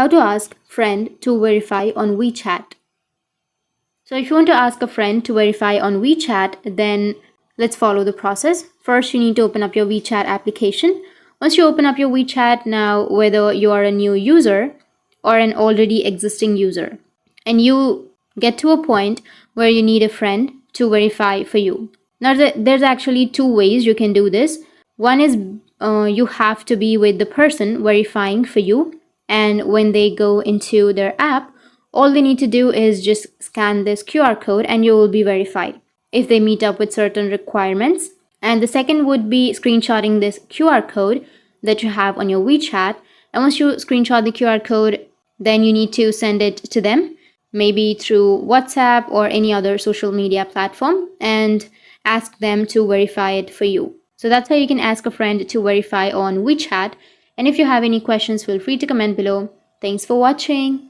How to ask friend to verify on WeChat. So if you want to ask a friend to verify on WeChat, then let's follow the process. First, you need to open up your WeChat application. Once you open up your WeChat, now whether you are a new user or an already existing user, and you get to a point where you need a friend to verify for you. Now, there's actually two ways you can do this. One is you have to be with the person verifying for you, and when they go into their app, all they need to do is just scan this QR code and you will be verified if they meet up with certain requirements. And the second would be screenshotting this QR code that you have on your WeChat. And once you screenshot the QR code, then you need to send it to them, maybe through WhatsApp or any other social media platform, and ask them to verify it for you. So that's how you can ask a friend to verify on WeChat. And if you have any questions, feel free to comment below. Thanks for watching.